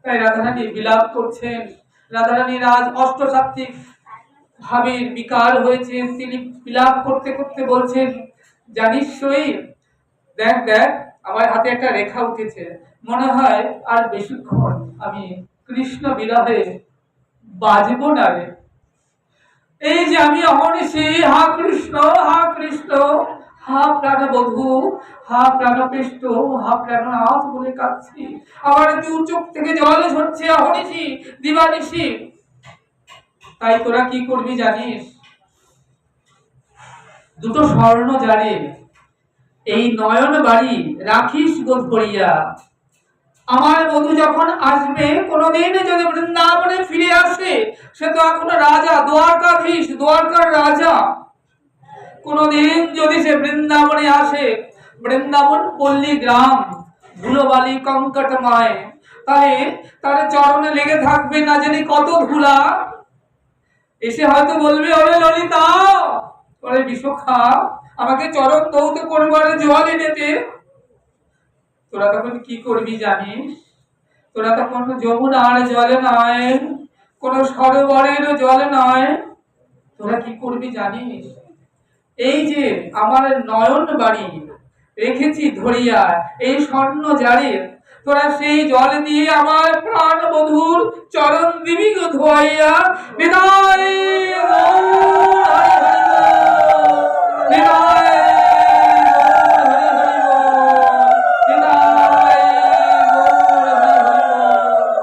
তাই রাধারানী বিলাপ করছেন। রাধারানীর আজ অষ্টসাত্ত্বিক ভাবের বিকার হয়েছে। তিনি বিলাপ করতে করতে বলছেন, জানিস সই, দেখ দেখ আমার হাতে একটা রেখা উঠেছে, মনে হয় আর বেশিক্ষণ আমি কৃষ্ণ বিরহে বাজবো না রে। এই যে আমি অহর্নিশি হা কৃষ্ণ হা কৃষ্ণ, হা প্রাণবধূ, হা প্রাণপৃষ্ঠ, হা প্রাণনাথ বলে কাঁদছি। আমার দু চোখ থেকে জল ঝরছে অহর্নিশি দিবানিশি। তাই তোরা কি করবি জানিস? দুটো স্বর্ণ জারে এই নয়ন বাড়ি রাখিস গো ধরিয়া। আমার বধূ যখন আসবে, কোনোদিন যদি বৃন্দাবনে ফিরে আসে, সে তো এখনো রাজা, দ্বারকাধীশ, দ্বারকার রাজা। কোনোদিন যদি সে বৃন্দাবনে আসে, বৃন্দাবন পল্লী গ্রাম, ধুলোবালি কঙ্কটময়, তাহলে তার চরণে লেগে থাকবে না জানি কত ধুলা। এসে হয়তো বলবে, ওরে ললিতা, ওরে বিশাখা, আমাকে চরণ ধৌত করবার জল এনে দে। তোরা তখন কি করবি জানিস? তোরা তখন যমুনার জলে নয়, কোন সরোবরের জলে নয়, তোরা কি করবি জানিস? এই যে আমার নয়ন বাড়ি রেখেছি ধরিয়া, এই স্বর্ণ জারে, তোরা সেই জল দিয়ে আমার প্রাণ বধূর চরণ দিবি গো ধোয়াইয়া। বিদায়